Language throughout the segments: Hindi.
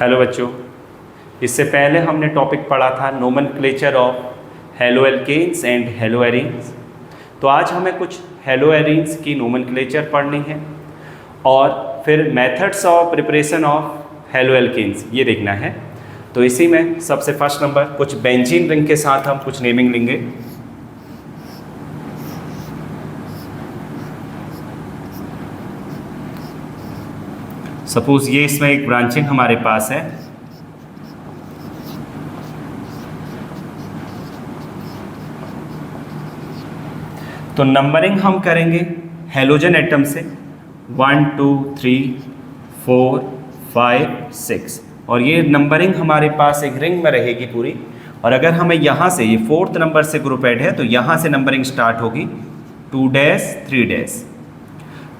हेलो बच्चों, इससे पहले हमने टॉपिक पढ़ा था nomenclature of haloalkanes and haloarenes. तो आज हमें कुछ हेलोएरीन्स की नोमेनक्लेचर पढ़नी है और फिर methods of preparation of haloalkanes ये देखना है। तो इसी में सबसे फर्स्ट नंबर कुछ बेंजीन रिंग के साथ हम कुछ नेमिंग लेंगे। सपोज ये इसमें एक ब्रांचिंग हमारे पास है, तो नंबरिंग हम करेंगे हेलोजन एटम से 1 2 3 4 5 6 और ये नंबरिंग हमारे पास एक रिंग में रहेगी पूरी। और अगर हमें यहाँ से ये 4th नंबर से ग्रुप ऐड है तो यहाँ से नंबरिंग स्टार्ट होगी 2 डैश 3 डैश,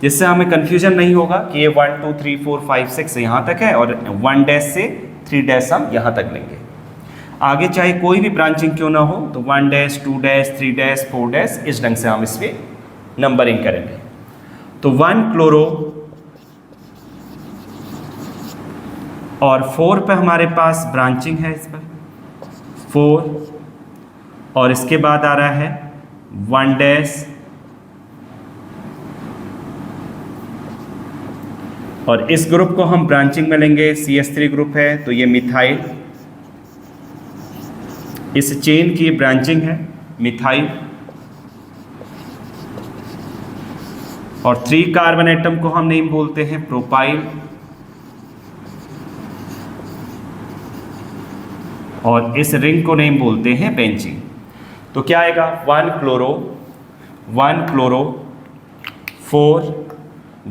जिससे हमें कन्फ्यूजन नहीं होगा कि ये 1 2 3 4 5 6 यहाँ तक है और 1 डैश से 3 डैश हम यहाँ तक लेंगे। आगे चाहे कोई भी ब्रांचिंग क्यों ना हो तो 1 डैश 2 डैश 3 डैश 4 डैश इस ढंग से हम इस पर नंबरिंग करेंगे। तो 1 क्लोरो और 4 पे हमारे पास ब्रांचिंग है, इस पर 4 और इसके बाद आ रहा है 1 डैश और इस ग्रुप को हम ब्रांचिंग में लेंगे, CH3 ग्रुप है तो ये मिथाइल, इस चेन की ब्रांचिंग है मिथाइल। और 3 कार्बन एटम को हम नेम बोलते हैं प्रोपाइल और इस रिंग को नेम बोलते हैं बेंजीन। तो क्या आएगा 1 क्लोरो 4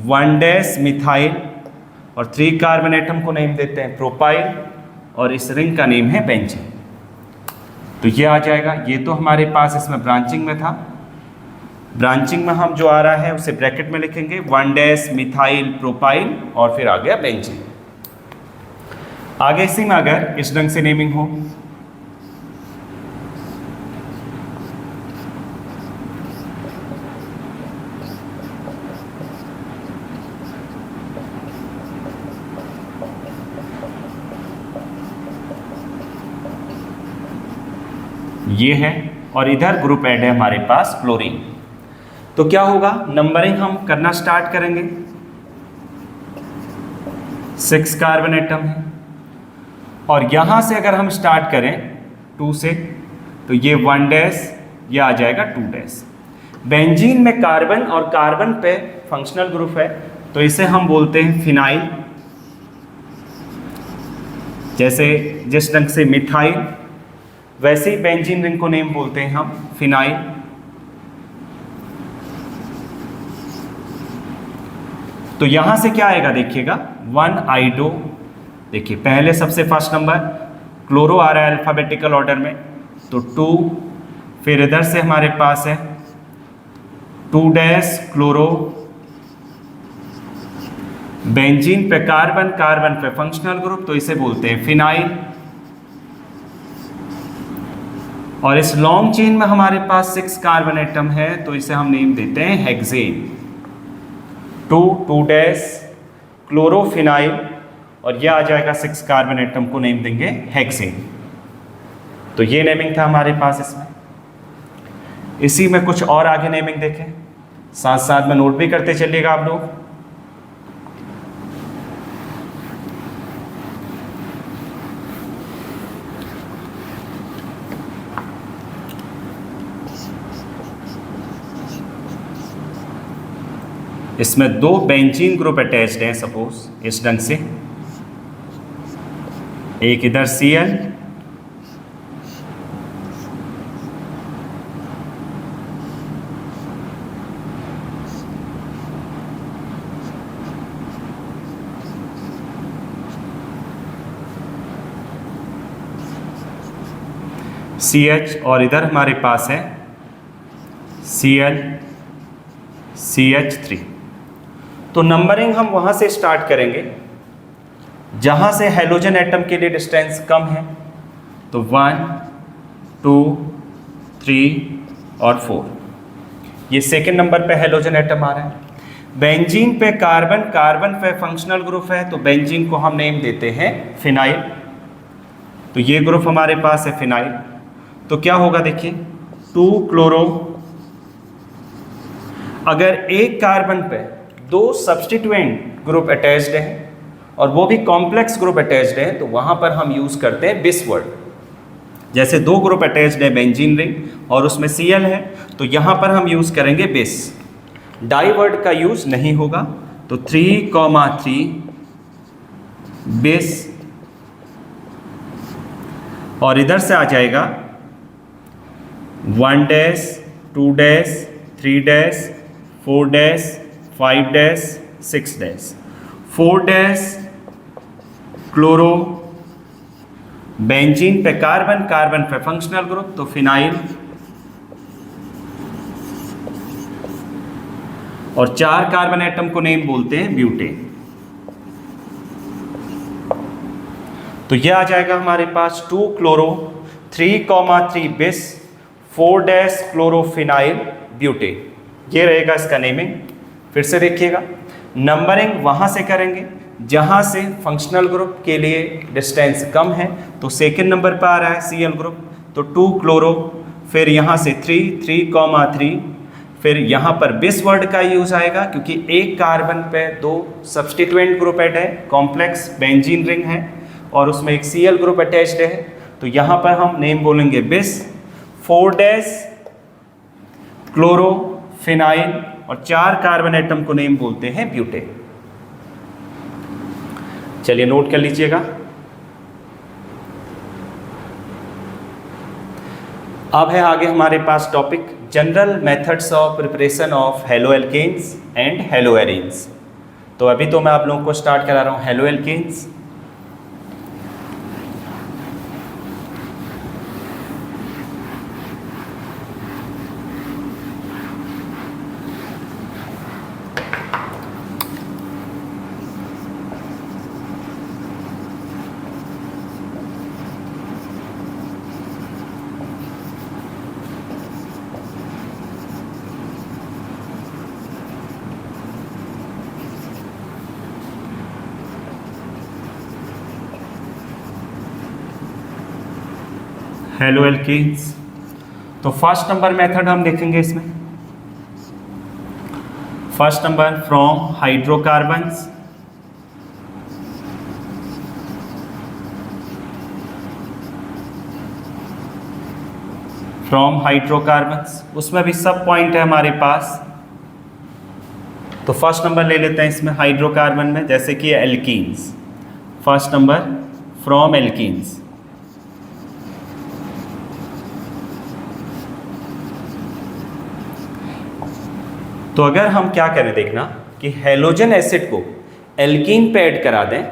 1 डैश मिथाइल और 3 कार्बन एटम को नेम देते हैं प्रोपाइल और इस रिंग का नेम है बेंजीन। तो ये आ जाएगा। ये तो हमारे पास इसमें ब्रांचिंग में था, ब्रांचिंग में हम जो आ रहा है उसे ब्रैकेट में लिखेंगे 1 डैश मिथाइल प्रोपाइल और फिर आ गया बेंजीन। आगे इसी में अगर इस ढंग से नेमिंग हो ये है और इधर ग्रुप ऐड है हमारे पास क्लोरीन, तो क्या होगा नंबरिंग हम करना स्टार्ट करेंगे। 6 कार्बन एटम है और यहां से अगर हम स्टार्ट करें 2 से तो ये 1 डैश ये आ जाएगा 2 डैश। बेंजीन में कार्बन और कार्बन पे फंक्शनल ग्रुप है तो इसे हम बोलते हैं फिनाइल, जैसे जिस ढंग से मिथाइल वैसे ही बेंजीन रिंग को नेम बोलते हैं हम फिनाइल। तो यहां से क्या आएगा देखिएगा 1 आइडो, देखिए पहले सबसे फर्स्ट नंबर क्लोरो आ रहा है अल्फाबेटिकल ऑर्डर में तो 2, फिर इधर से हमारे पास है 2 डैश क्लोरो, बेंजीन पे कार्बन, कार्बन पे फंक्शनल ग्रुप तो इसे बोलते हैं फिनाइल। और इस लॉन्ग चेन में हमारे पास 6 कार्बन एटम है तो इसे हम नेम देते हैं हेक्सेन। 2 डैश क्लोरोफिनाइल और यह आ जाएगा 6 कार्बन एटम को नेम देंगे हेक्सेन। तो ये नेमिंग था हमारे पास इसमें। इसी में कुछ और आगे नेमिंग देखें, साथ साथ में नोट भी करते चलिएगा आप लोग। इसमें 2 बेंजीन ग्रुप अटैच्ड हैं सपोज इस ढंग से, एक इधर Cl CH और इधर हमारे पास है Cl CH3। तो नंबरिंग हम वहां से स्टार्ट करेंगे जहां से हेलोजन एटम के लिए डिस्टेंस कम है, तो 1 2 3 और 4 ये सेकेंड नंबर पे हेलोजन एटम आ रहा है। बेंजीन पे कार्बन, कार्बन पे फंक्शनल ग्रुप है, तो बेंजीन को हम नेम देते हैं फिनाइल। तो ये ग्रुप हमारे पास है फिनाइल। तो क्या होगा देखिए, 2 क्लोरो, अगर एक कार्बन पे 2 सब्स्टिट्यूएंट ग्रुप अटैच्ड है और वो भी कॉम्प्लेक्स ग्रुप अटैच्ड है, तो वहां पर हम यूज करते हैं बिस वर्ड। जैसे 2 ग्रुप अटैच्ड है बेंजीन रिंग और उसमें Cl है, तो यहां पर हम यूज करेंगे बिस, डाई वर्ड का यूज नहीं होगा। तो 3,3 बिस, और इधर से आ जाएगा 1 dash, 2 dash, 3 dash, 4 dash, 5 dash, 6 dash, 4 dash chloro, benzene पे कार्बन, कार्बन पे फंक्शनल ग्रुप, तो फिनाइल, और 4 कार्बन एटम को नेम बोलते हैं ब्यूटेन। तो यह आ जाएगा हमारे पास 2 क्लोरो, 3,3 बिस, 4 डैश क्लोरोफिनाइल ब्यूटेन। ये रहेगा इसका नेमिंग। फिर से देखिएगा, नंबरिंग वहां से करेंगे जहां से फंक्शनल ग्रुप के लिए डिस्टेंस कम है। तो सेकंड नंबर पर आ रहा है Cl ग्रुप, तो 2 क्लोरो, फिर यहां से 3,3, फिर यहां पर बिस वर्ड का यूज आएगा क्योंकि एक कार्बन पे 2 सब्स्टिट्यूएंट ग्रुप ऐड है, कॉम्प्लेक्स बेंजीन रिंग है और उसमें एक Cl ग्रुप अटैच्ड है, तो यहां पर हम नेम बोलेंगे बिस, 4 डैश क्लोरो फिनाइल, और 4 कार्बन एटम को नेम बोलते हैं ब्यूटेन। चलिए नोट कर लीजिएगा। अब है आगे हमारे पास topic general methods of preparation of haloalkanes and haloarenes. तो अभी तो मैं आप लोगों को स्टार्ट करा रहा हूं हेलो एल्केन्स। हेलो एल्केन्स, तो फर्स्ट नंबर मेथड हम देखेंगे इसमें। First number from hydrocarbons, from hydrocarbons, उसमें भी सब पॉइंट है हमारे पास। तो फर्स्ट नंबर ले लेते हैं इसमें हाइड्रोकार्बन में, जैसे कि alkenes. First number from alkenes, तो अगर हम क्या करें देखना कि हेलोजन एसिड को एल्कीन पे ऐड करा दें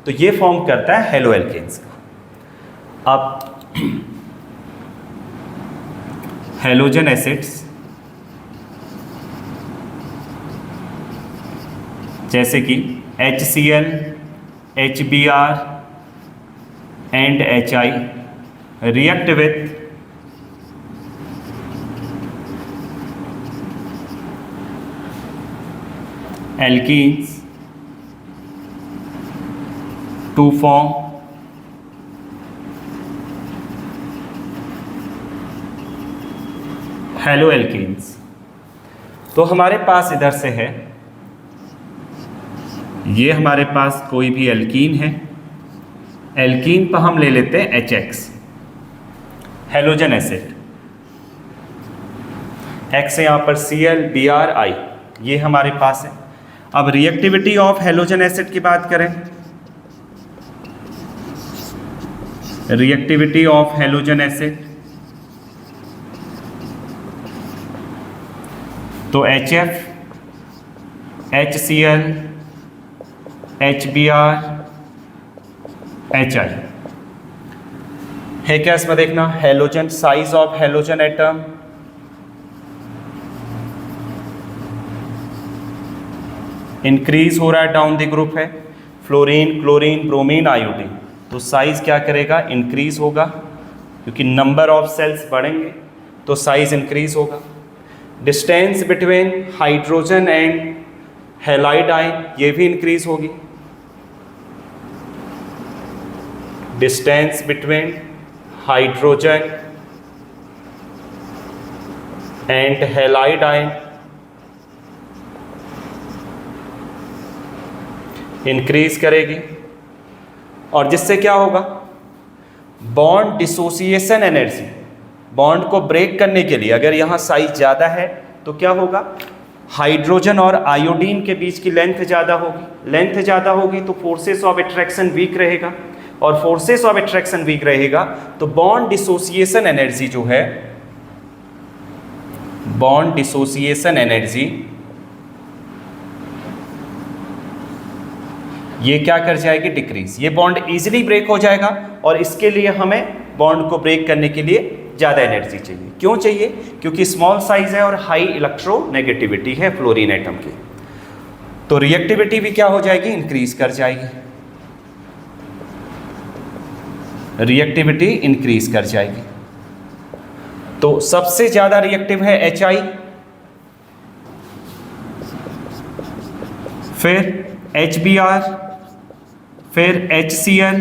तो ये फॉर्म करता है हेलो एल्केन्स का। अब हेलोजन एसिड्स जैसे कि HCl, HBr and HI react with alkenes to form haloalkanes. तो हमारे पास इधर से है, ये हमारे पास कोई भी एल्कीन है, एल्कीन पर हम ले लेते हैं HX हेलोजन एसिड, X है यहाँ पर Cl Br I, ये हमारे पास है। अब रिएक्टिविटी ऑफ हेलोजन एसिड की बात करें, रिएक्टिविटी ऑफ हेलोजन एसिड तो HF, HCl, HBr, HI है क्या इसमें देखना, halogen size of halogen atom increase हो रहा है, डाउन द ग्रुप है, फ्लोरीन, क्लोरीन, ब्रोमीन, आयोडीन, तो साइज क्या करेगा, इंक्रीज होगा, क्योंकि नंबर ऑफ सेल्स बढ़ेंगे तो साइज इंक्रीज होगा। Distance between hydrogen and halide ion ये भी इंक्रीज होगी। Distance between hydrogen and halide ion increase करेगी, और जिससे क्या होगा, बॉन्ड डिसोसिएशन एनर्जी, बॉन्ड को ब्रेक करने के लिए अगर यहाँ साइज ज़्यादा है तो क्या होगा, हाइड्रोजन और आयोडीन के बीच की लेंथ ज़्यादा होगी, लेंथ ज़्यादा होगी तो फोर्सेस ऑफ अट्रैक्शन वीक रहेगा, और फोर्सेस ऑफ अट्रैक्शन वीक रहेगा तो बॉन्ड डिसोसिएशन एनर्जी जो है, बॉन्ड डिसोसिएशन एनर्जी ये क्या कर जाएगी, डिक्रीज। ये बॉन्ड इजीली ब्रेक हो जाएगा, और इसके लिए हमें बॉन्ड को ब्रेक करने के लिए ज़्यादा एनर्जी चाहिए। क्यों चाहिए, क्योंकि स्मॉल साइज है और हाई इलेक्ट्रोनेगेटिविटी है फ्लोरीन एटम की, तो रिएक्टिविटी भी क्या हो जाएगी, इंक्रीज कर जाएगी, रिएक्टिविटी इंक्रीज कर जाएगी। तो सबसे ज़्यादा रिएक्टिव है HI, फिर HBr, फिर HCl,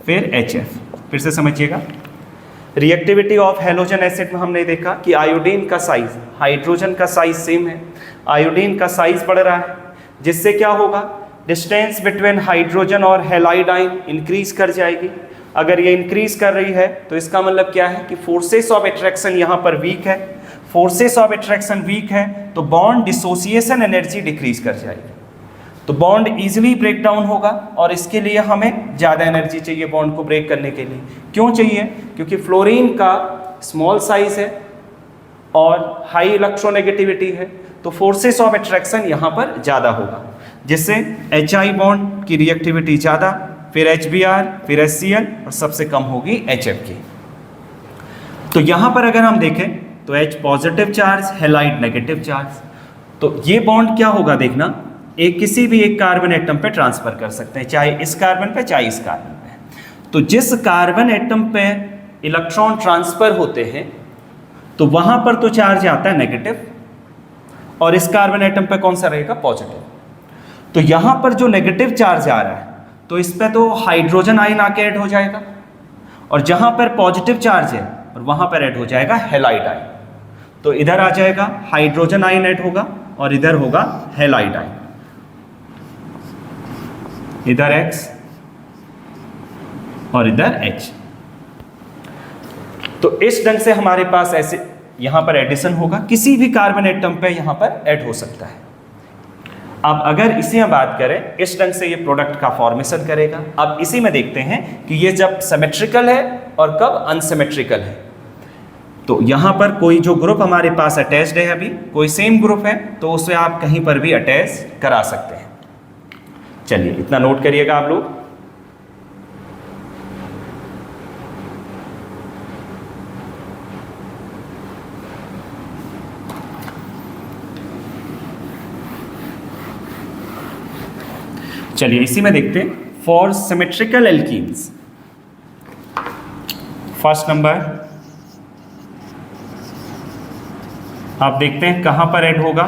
फिर HF। फिर से समझिएगा, रिएक्टिविटी ऑफ हैलोजन एसिड में हमने देखा कि आयोडीन का साइज हाइड्रोजन का साइज सेम है, आयोडीन का साइज बढ़ रहा है, जिससे क्या होगा, डिस्टेंस बिटवीन हाइड्रोजन और हैलाइड आयन इंक्रीज कर जाएगी। अगर ये इंक्रीज कर रही है तो इसका मतलब क्या है कि फोर्सेस ऑफ अट्रैक्शन यहाँ पर वीक है, फोर्सेस ऑफ अट्रैक्शन वीक है तो बॉन्ड डिसोसिएशन एनर्जी डिक्रीज कर जाएगी, तो बॉन्ड इजीली ब्रेक डाउन होगा, और इसके लिए हमें ज़्यादा एनर्जी चाहिए बॉन्ड को ब्रेक करने के लिए। क्यों चाहिए, क्योंकि फ्लोरीन का स्मॉल साइज है और हाई इलेक्ट्रोनेगेटिविटी है, तो फोर्सेस ऑफ अट्रैक्शन यहाँ पर ज़्यादा होगा, जिससे HI बॉन्ड की रिएक्टिविटी ज़्यादा, फिर HBr, फिर HCl, और सबसे कम होगी HF की। तो यहाँ पर अगर हम देखें तो H positive charge, halide negative charge, तो ये बॉन्ड क्या होगा देखना, एक किसी भी एक कार्बन एटम पे ट्रांसफर कर सकते हैं, चाहे इस कार्बन पे चाहे इस कार्बन पे। तो जिस कार्बन एटम पे इलेक्ट्रॉन ट्रांसफर होते हैं तो वहां पर तो चार्ज आता है नेगेटिव, और इस कार्बन एटम पे कौन सा रहेगा, पॉजिटिव। तो यहां पर जो नेगेटिव चार्ज आ रहा है तो इस पे तो हाइड्रोजन आयन आके ऐड हो जाएगा, और जहां पर पॉजिटिव चार्ज है और वहां पर ऐड हो जाएगा हैलाइड आयन। तो इधर आ जाएगा हाइड्रोजन आयन ऐड होगा, और इधर होगा हैलाइड आयन, इधर X और इधर H। तो इस ढंग से हमारे पास ऐसे यहां पर एडिशन होगा, किसी भी कार्बन एटम पे यहां पर ऐड हो सकता है। अब अगर इसी में बात करें, इस ढंग से ये प्रोडक्ट का फॉर्मेशन करेगा। अब इसी में देखते हैं कि ये जब सिमेट्रिकल है और कब अनसिमेट्रिकल है। तो यहां पर कोई जो ग्रुप हमारे पास अटैच्ड है, अभी कोई सेम ग्रुप है तो उसे आप कहीं पर भी अटैच करा सकते हैं। चलिए इतना नोट करिएगा आप लोग। चलिए इसी में देखते हैं for symmetrical alkenes. First number आप देखते हैं कहां पर ऐड होगा,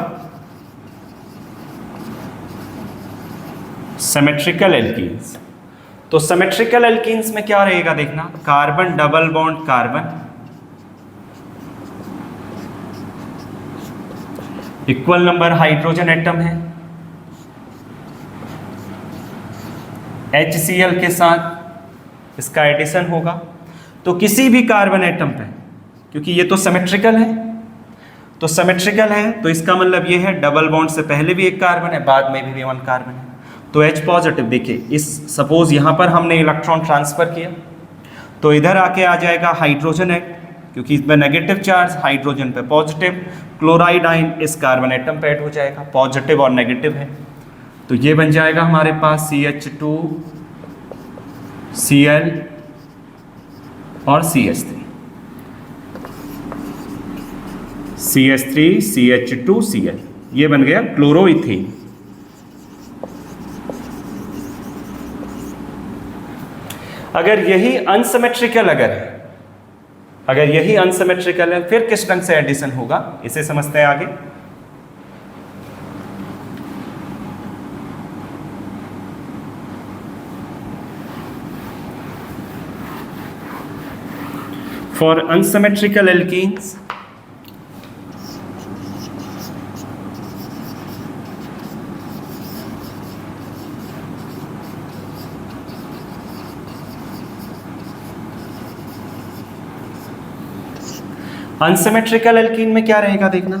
सिमेट्रिकल एल्कीन्स। तो सिमेट्रिकल एल्कीन्स में क्या रहेगा देखना, carbon double bond carbon, equal number hydrogen atom है, HCl के साथ इसका एडिशन होगा। तो किसी भी कार्बन एटम पे, क्योंकि ये तो सिमेट्रिकल है, तो सिमेट्रिकल है तो इसका मतलब ये है डबल बॉन्ड से पहले भी एक कार्बन है, बाद में भी वन कार्बन है। तो H पॉजिटिव, देखिए इस सपोज यहाँ पर हमने इलेक्ट्रॉन ट्रांसफर किया तो इधर आके आ जाएगा हाइड्रोजन है, क्योंकि इसमें नेगेटिव चार्ज, हाइड्रोजन पे पॉजिटिव, क्लोराइड आयन इस कार्बन एटम पे ऐड हो जाएगा, पॉजिटिव और नेगेटिव है। तो ये बन जाएगा हमारे पास CH2 Cl और CH3, CH3 CH2 Cl, ये बन गया क्लोरोइथेन। अगर यही अनसिमेट्रिकल अगर यही अनसिमेट्रिकल है फिर किस ढंग से एडिशन होगा, इसे समझते हैं आगे। For unsymmetrical alkenes, unsymmetrical alkene में क्या रहेगा देखना,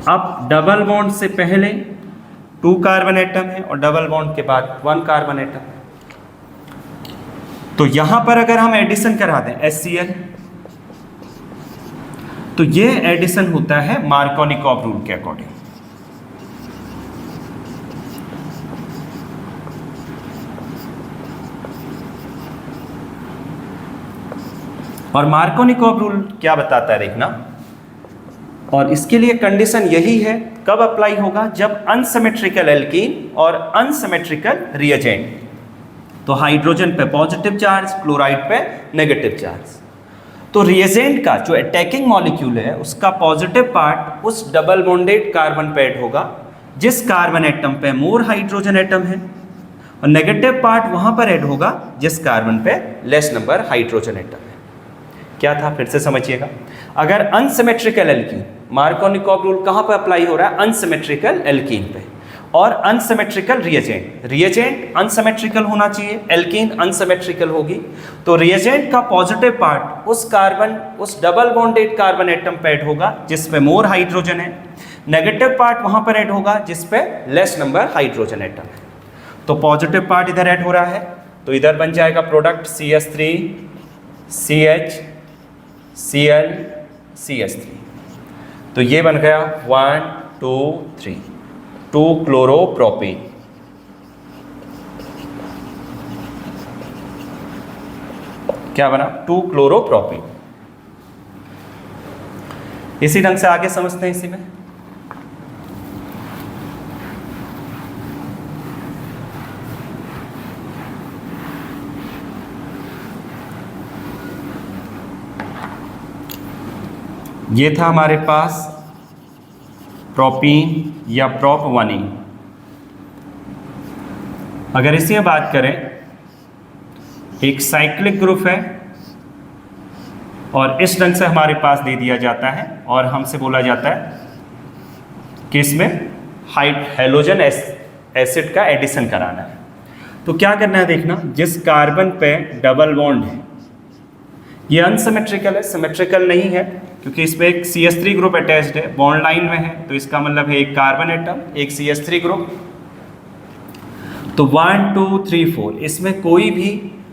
अब डबल बॉन्ड से पहले 2 कार्बन एटम है और डबल बॉन्ड के बाद 1 कार्बन एटम है। तो यहां पर अगर हम एडिशन करा दें HCl, तो ये एडिशन होता है मार्कोनिकॉव रूल के अकॉर्डिंग। और मार्कोनिकॉव रूल क्या बताता है देखना, और इसके लिए कंडीशन यही है, कब अप्लाई होगा, जब अनसिमेट्रिकल एल्कीन और अनसिमेट्रिकल रिएजेंट, तो हाइड्रोजन पे पॉजिटिव चार्ज, क्लोराइड पे नेगेटिव चार्ज। तो रिएजेंट का जो अटैकिंग मॉलिक्यूल है उसका पॉजिटिव पार्ट उस डबल बॉन्डेड कार्बन पे ऐड होगा जिस कार्बन एटम पे मोर हाइड्रोजन एटम है, और नेगेटिव पार्ट वहां पर ऐड होगा जिस कार्बन पे लेस नंबर हाइड्रोजन एटम है। क्या था, फिर से समझिएगा, अगर अनसिमेट्रिकल एल्कीन, मार्कोनिकॉव रूल कहां पर अप्लाई हो रहा है, अनसिमेट्रिकल एल्कीन पे, और अनसिमेट्रिकल रिएजेंट, रिएजेंट अनसिमेट्रिकल होना चाहिए, एल्कीन अनसिमेट्रिकल होगी, तो रिएजेंट का पॉजिटिव पार्ट उस कार्बन, उस डबल बॉन्डेड कार्बन एटम पे ऐड होगा जिस पे मोर हाइड्रोजन है, नेगेटिव पार्ट वहां पर ऐड होगा जिस पे लेस नंबर हाइड्रोजन एटम है। तो पॉजिटिव पार्ट इधर ऐड हो रहा है, तो इधर बन जाएगा product CH3 CH Cl CH3, तो ये बन गया 1 2 3 2 क्लोरोप्रोपीन। क्या बना, 2 क्लोरोप्रोपीन। इसी ढंग से आगे समझते हैं इसी में, ये था हमारे पास प्रोपीन या प्रोप1E। अगर इसी में बात करें, एक साइक्लिक ग्रुप है और इस ढंग से हमारे पास दे दिया जाता है और हमसे बोला जाता है कि इसमें हैलोजन एसिड का एडिशन कराना है। तो क्या करना है देखना, जिस कार्बन पे डबल बॉन्ड है, ये अनसिमेट्रिकल है, सिमेट्रिकल नहीं है, क्योंकि इसमें एक CH3 ग्रुप अटैच्ड है, बॉन्ड लाइन में है, तो इसका मतलब है एक कार्बन एटम, एक CH3 ग्रुप। तो 1 2 3 4 इसमें कोई भी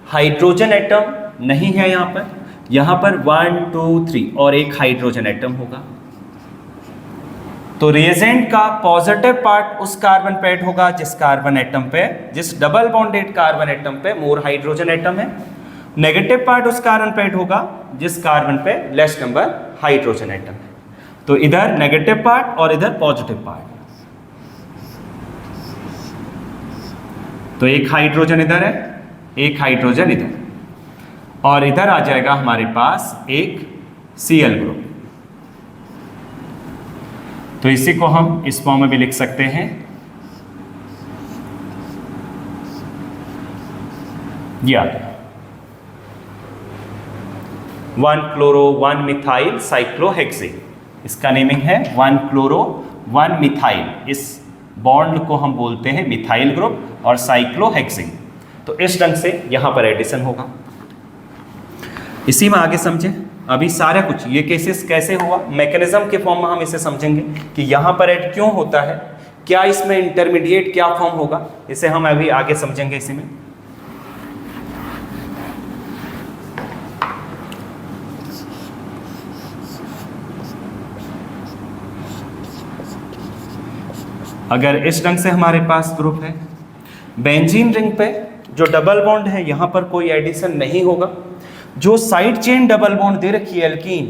हाइड्रोजन एटम नहीं है यहाँ पर 1 2 3 और एक हाइड्रोजन एटम होगा। तो रिएजेंट का पॉजिटिव पार्ट उस कार्बन पे ऐड होगा जिस कार्बन एटम पे, जिस डबल बॉन्डेड कार्बन एटम पे मोर हाइड्रोजन एटम है, नेगेटिव पार्ट उस कार्बन पे ऐड होगा जिस कार्बन पे लेस नंबर हाइड्रोजन एटम है। तो इधर नेगेटिव पार्ट और इधर पॉजिटिव पार्ट, तो एक हाइड्रोजन इधर है, एक हाइड्रोजन इधर, और इधर आ जाएगा हमारे पास एक Cl ग्रुप। तो इसी को हम इस फॉर्म में भी लिख सकते हैं, ये आ गया 1 क्लोरो 1 मिथाइल साइक्लोहेक्सेन। इसका नेमिंग है 1 क्लोरो 1 मिथाइल। इस बॉन्ड को हम बोलते हैं मिथाइल ग्रुप और साइक्लोहेक्सेन। तो इस ढंग से यहां पर एडिशन होगा। इसी में आगे समझें, अभी सारा कुछ ये केसेस कैसे हुआ, मैकेनिज्म के फॉर्म में हम इसे समझेंगे कि यहां पर ऐड क्यों होता है, क्या इसमें इंटरमीडिएट क्या फॉर्म होगा, इसे हम अभी आगे समझेंगे इसी में। अगर इस ढंग से हमारे पास ग्रुप है, बेंजीन रिंग पे जो डबल बॉन्ड है यहाँ पर कोई एडिशन नहीं होगा। जो साइड चेन डबल बॉन्ड दे रखी है एल्कीन,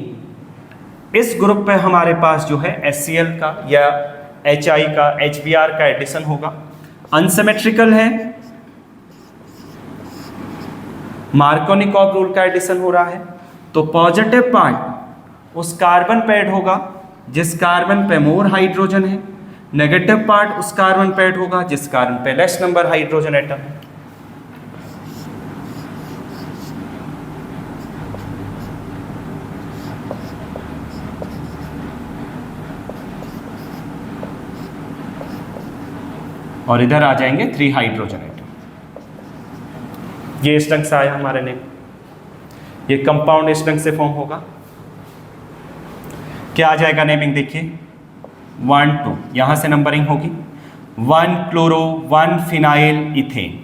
इस ग्रुप पे हमारे पास जो है HCl का या HI का, HBr का एडिशन होगा। अनसिमेट्रिकल है, मार्कोनिकॉव रूल का एडिशन हो रहा है, तो पॉजिटिव पार्ट उस कार्बन पे ऐड होगा जिस कार्बन पे मोर हाइड्रोजन है, नेगेटिव पार्ट उस कार्बन पे ऐड होगा जिस कार्बन पे लेस नंबर हाइड्रोजन एटम है। और इधर आ जाएंगे 3 हाइड्रोजन एटम। ये इस ढंग से आया हमारे नेम। ये कंपाउंड इस ढंग से फॉर्म होगा। क्या आ जाएगा नेमिंग देखिए, 1 2, यहां से नंबरिंग होगी 1 chloro 1 phenyl ethane,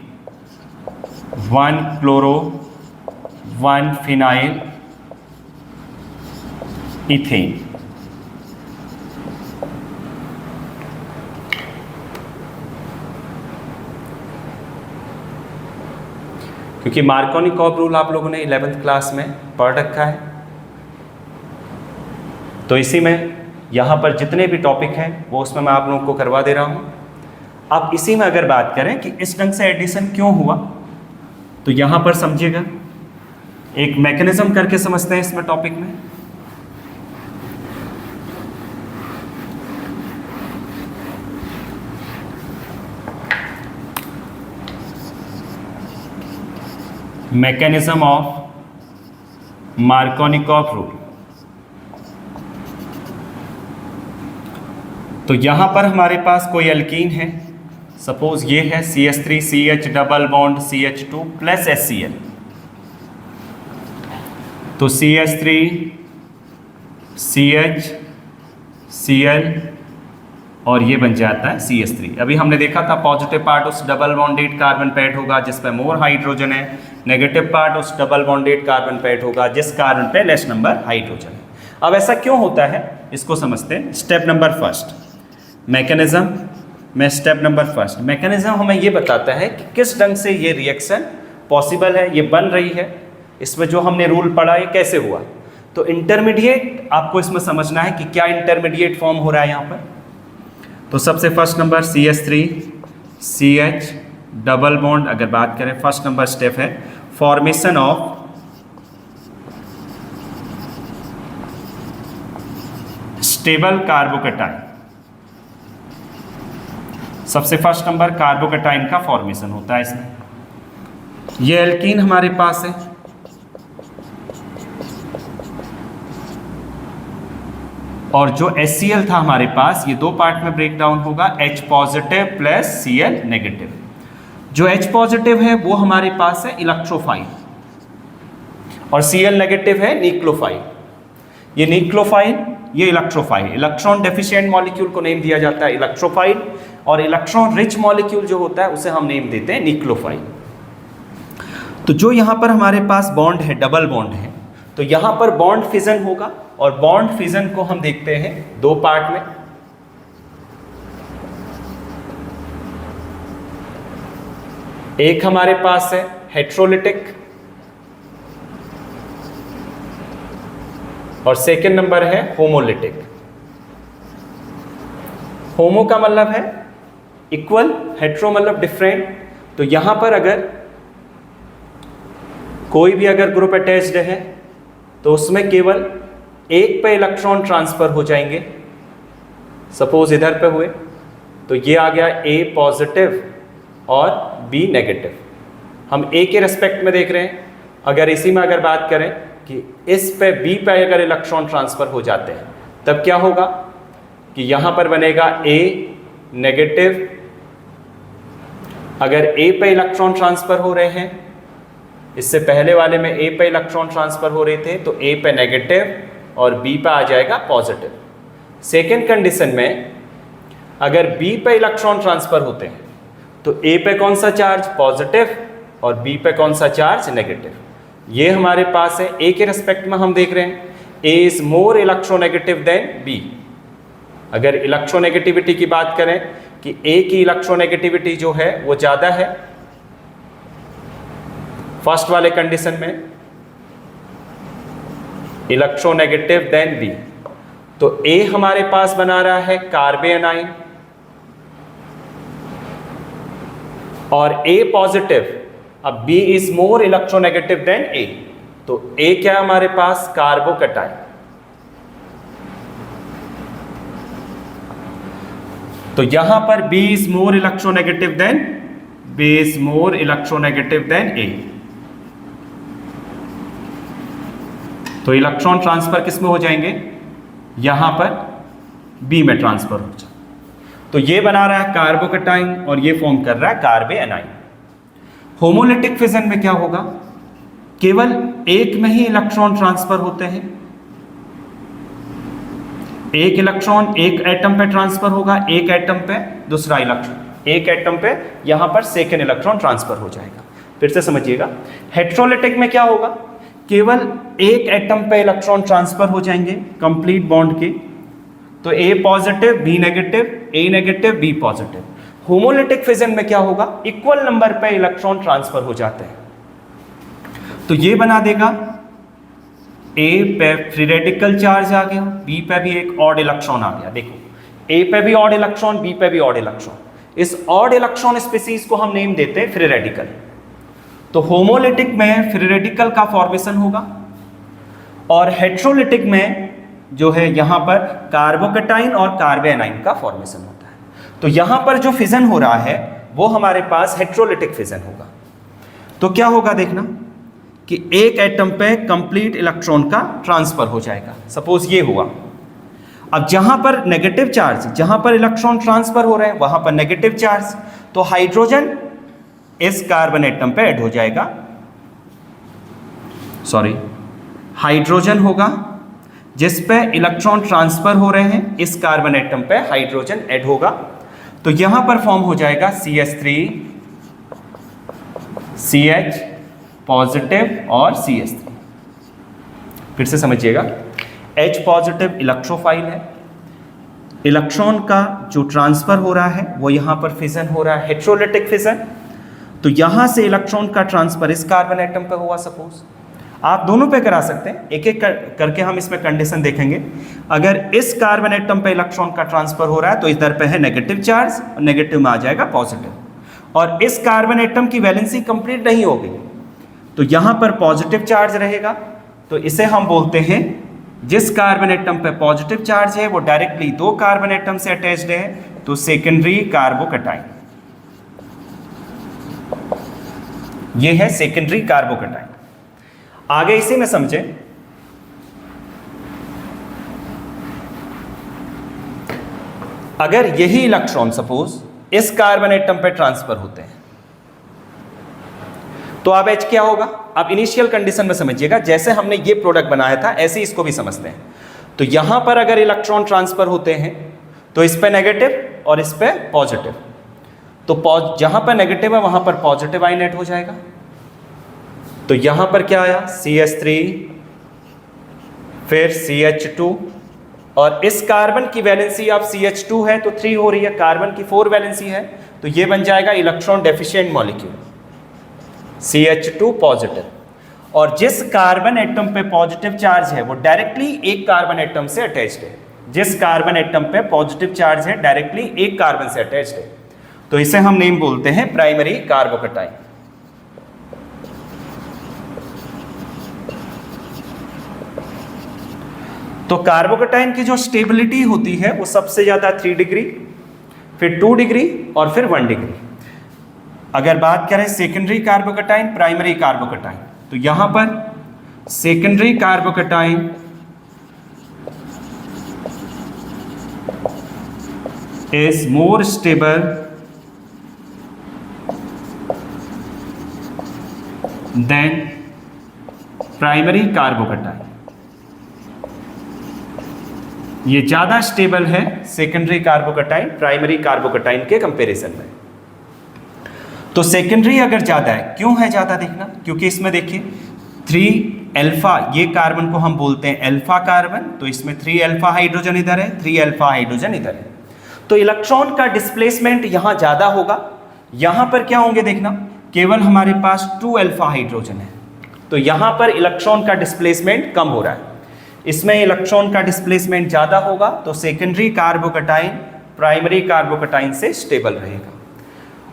1 chloro 1 phenyl ethane. क्योंकि मार्कोनिकॉव रूल आप लोगों ने 11th क्लास में पढ़ रखा है, तो इसी में यहाँ पर जितने भी टॉपिक हैं वो उसमें मैं आप लोगों को करवा दे रहा हूँ। अब इसी में अगर बात करें कि इस ढंग से एडिशन क्यों हुआ, तो यहाँ पर समझिएगा, एक मैकेनिज्म करके समझते हैं इसमें टॉपिक में। Mechanism of Markovnikov rule. तो यहां पर हमारे पास कोई एल्कीन है, सपोज ये है CH3CH double bond CH2 plus HCl। तो CH3CHCl और ये बन जाता है CH3। अभी हमने देखा था पॉजिटिव पार्ट उस डबल बॉन्डेड कार्बन पैड होगा जिस पे मोर हाइड्रोजन है, नेगेटिव पार्ट उस डबल बॉन्डेड कार्बन पैड होगा जिस कार्बन पे लेस नंबर हाइड्रोजन है। अब ऐसा क्यों होता है इसको समझते हैं। स्टेप नंबर फर्स्ट, मैकेनिज्म में स्टेप नंबर फर्स्ट, मैकेनिज्म हमें ये बताता है कि किस ढंग से ये रिएक्शन पॉसिबल है, ये बन रही है। इसमें जो हमने रूल पढ़ा ये कैसे हुआ। तो इंटरमीडिएट आपको इसमें समझना है कि क्या इंटरमीडिएट फॉर्म हो रहा है यहाँ पर। तो सबसे first number CH3CH double bond, अगर बात करें फर्स्ट नंबर स्टेप है फॉर्मेशन ऑफ स्टेबल कार्बोकैटायन। सबसे फर्स्ट नंबर कार्बोकैटायन का फॉर्मेशन होता है इसमें। ये एल्कीन हमारे पास है, और जो HCl था हमारे पास ये 2 पार्ट में ब्रेक डाउन होगा, H positive plus Cl negative. जो H पॉजिटिव है वो हमारे पास है इलेक्ट्रोफाइल और Cl नेगेटिव है न्यूक्लियोफाइल। ये न्यूक्लियोफाइल, ये इलेक्ट्रोफाइल। इलेक्ट्रॉन डेफिशिएंट मॉलिक्यूल को नेम दिया जाता है इलेक्ट्रोफाइल, और इलेक्ट्रॉन रिच मॉलिक्यूल जो होता है उसे हम नेम देते हैं न्यूक्लियोफाइल। तो जो यहाँ पर हमारे पास बॉन्ड है, डबल बॉन्ड है, तो यहाँ पर बॉन्ड फिजन होगा, और बॉन्ड फिजन को हम देखते हैं 2 पार्ट में। एक हमारे पास है हेट्रोलिटिक और सेकेंड नंबर है होमोलिटिक। होमो का मतलब है इक्वल, हेट्रो मतलब डिफरेंट। तो यहां पर अगर कोई भी अगर ग्रुप अटैच्ड है तो उसमें केवल एक पे इलेक्ट्रॉन ट्रांसफर हो जाएंगे। सपोज इधर पे हुए तो ये आ गया A पॉजिटिव और B नेगेटिव। हम A के रेस्पेक्ट में देख रहे हैं। अगर इसी में अगर बात करें कि इस पे B पे अगर इलेक्ट्रॉन ट्रांसफर हो जाते हैं तब क्या होगा कि यहां पर बनेगा A नेगेटिव। अगर A पे इलेक्ट्रॉन ट्रांसफर हो रहे हैं, इससे पहले वाले में A पे इलेक्ट्रॉन ट्रांसफर हो रहे थे, तो A पे नेगेटिव और B पे आ जाएगा पॉजिटिव। सेकेंड कंडीशन में अगर B पे इलेक्ट्रॉन ट्रांसफर होते हैं तो A पे कौन सा चार्ज पॉजिटिव और B पे कौन सा चार्ज नेगेटिव। ये हमारे पास है। A के रेस्पेक्ट में हम देख रहे हैं A is more electronegative than B। अगर इलेक्ट्रोनेगेटिविटी की बात करें कि A की इलेक्ट्रोनेगेटिविटी जो है वो ज़्यादा है फर्स्ट वाले कंडीशन में, इलेक्ट्रोनेगेटिव देन B। तो A हमारे पास बना रहा है कार्बेनाइन और A पॉजिटिव। अब B is more electronegative than A, तो A क्या है हमारे पास कार्बोकैटायन। तो यहां पर B is more electronegative than A। तो इलेक्ट्रॉन ट्रांसफर किस में हो जाएंगे, यहां पर B में ट्रांसफर हो जाए। तो ये बना रहा है कार्बोकटाइन और ये फॉर्म कर रहा है कार्बे एनाइन। होमोलिटिक फिजन में क्या होगा, केवल एक में ही इलेक्ट्रॉन ट्रांसफर होते हैं, एक इलेक्ट्रॉन एक एटम पे ट्रांसफर होगा, एक एटम पे दूसरा इलेक्ट्रॉन, एक एटम पे यहां पर सेकेंड इलेक्ट्रॉन ट्रांसफर हो जाएगा। फिर से समझिएगा, हेट्रोलिटिक में क्या होगा, केवल एक एटम पे इलेक्ट्रॉन ट्रांसफर हो जाएंगे कंप्लीट बॉन्ड के, तो A positive B negative, A negative B positive. Homolytic fission में क्या होगा, इक्वल नंबर पे इलेक्ट्रॉन ट्रांसफर हो जाते हैं, तो ये बना देगा ए पे फ्री रेडिकल चार्ज आ गया, बी पे भी एक ऑड इलेक्ट्रॉन आ गया। देखो ए पे भी ऑड इलेक्ट्रॉन, बी पे भी ऑड इलेक्ट्रॉन, इस ऑड इलेक्ट्रॉन स्पीसीज को हम नेम देते हैं फ्री रेडिकल। तो होमोलिटिक में फ्री रेडिकल का फॉर्मेशन होगा और हेट्रोलिटिक में जो है यहां पर कार्बोकटाइन और कार्बे एनाइन का फॉर्मेशन होता है। तो यहां पर जो फिजन हो रहा है वो हमारे पास हेट्रोलिटिक फिजन होगा। तो क्या होगा देखना कि एक एटम पे कंप्लीट इलेक्ट्रॉन का ट्रांसफर हो जाएगा, सपोज ये हुआ। अब जहां पर नेगेटिव चार्ज, जहां पर इलेक्ट्रॉन ट्रांसफर हो रहे हैं वहां पर नेगेटिव चार्ज, तो हाइड्रोजन इस कार्बन एटम पे ऐड हो जाएगा, सॉरी हाइड्रोजन होगा जिस पे इलेक्ट्रॉन ट्रांसफर हो रहे हैं, इस कार्बन एटम पे हाइड्रोजन ऐड होगा, तो यहां पर फॉर्म हो जाएगा CH3 CH पॉजिटिव और CH3। फिर से समझिएगा, H पॉजिटिव इलेक्ट्रोफाइल है, इलेक्ट्रॉन का जो ट्रांसफर हो रहा है वो यहां पर फिजन हो रहा है हेट्रोलिटिक फिजन, तो यहां से इलेक्ट्रॉन का ट्रांसफर इस कार्बन एटम पे हुआ। सपोज आप दोनों पे करा सकते हैं, एक एक करके हम इसमें कंडीशन देखेंगे। अगर इस कार्बन एटम पे इलेक्ट्रॉन का ट्रांसफर हो रहा है तो इधर पे है नेगेटिव चार्ज और नेगेटिव में आ जाएगा पॉजिटिव, और इस कार्बन एटम की वैलेंसी कंप्लीट नहीं होगी तो यहां पर पॉजिटिव चार्ज रहेगा, तो इसे हम बोलते हैं, जिस कार्बन एटम पे पॉजिटिव चार्ज है वो डायरेक्टली दो कार्बन एटम से अटैच्ड है, तो सेकेंडरी कार्बोकटाइन, ये है सेकेंडरी कार्बोकटाइन। आगे इसी में समझे, अगर यही इलेक्ट्रॉन सपोज इस कार्बन एटम पे ट्रांसफर होते हैं तो अब H क्या होगा। अब इनिशियल कंडीशन में समझिएगा, जैसे हमने ये प्रोडक्ट बनाया था ऐसे ही इसको भी समझते हैं। तो यहां पर अगर इलेक्ट्रॉन ट्रांसफर होते हैं तो इस पे नेगेटिव और इस पे पॉजिटिव, तो जहां पर नेगेटिव है वहां पर पॉजिटिव आयन ऐड हो जाएगा, तो यहां पर क्या आया CH3 फिर CH2, और इस कार्बन की वैलेंसी अब CH2 है तो 3 हो रही है, कार्बन की 4 वैलेंसी है, तो ये बन जाएगा electron deficient molecule CH2 positive. और जिस कार्बन एटम पे पॉजिटिव चार्ज है वो डायरेक्टली एक कार्बन एटम से अटैच्ड है, जिस कार्बन एटम पे पॉजिटिव चार्ज है डायरेक्टली एक कार्बन से अटैच्ड है, तो इसे हम नेम बोलते हैं प्राइमरी कार्बोकटाइन। तो कार्बोकटाइन की जो स्टेबिलिटी होती है वो सबसे ज्यादा 3 डिग्री, फिर 2 डिग्री और फिर 1 डिग्री। अगर बात करें सेकेंडरी कार्बोकटाइन प्राइमरी कार्बोकटाइन, तो यहां पर secondary कार्बोकटाइन is more stable then primary कार्बोकटाइन, ये ज्यादा स्टेबल है सेकेंडरी कार्बोकटाइन प्राइमरी कार्बोकटाइन के कंपैरिजन में। तो सेकेंडरी अगर ज्यादा है, क्यों है ज्यादा देखना, क्योंकि इसमें देखिए 3 अल्फा, ये कार्बन को हम बोलते हैं अल्फा कार्बन, तो इसमें 3 अल्फा हाइड्रोजन इधर है, 3 अल्फा हाइड्रोजन इधर है, तो इलेक्ट्रॉन का डिस्प्लेसमेंट यहां ज्यादा होगा। यहां पर क्या होंगे देखना, केवल हमारे पास 2 अल्फा हाइड्रोजन है, तो यहां पर इलेक्ट्रॉन का डिस्प्लेसमेंट कम हो रहा है, इसमें इलेक्ट्रॉन का डिस्प्लेसमेंट ज्यादा होगा, तो सेकेंडरी कार्बोकटाइन प्राइमरी कार्बोकटाइन से स्टेबल रहेगा।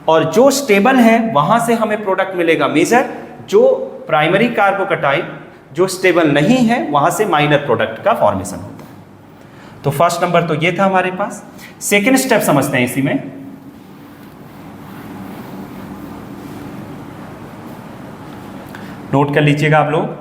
और जो स्टेबल है वहां से हमें प्रोडक्ट मिलेगा मेजर, जो प्राइमरी कार्बोकटाइन जो स्टेबल नहीं है वहां से माइनर प्रोडक्ट का फॉर्मेशन होता है। तो फर्स्ट नंबर तो ये था हमारे पास। सेकेंड स्टेप समझते हैं इसी में। नोट कर लीजिएगा आप लोग,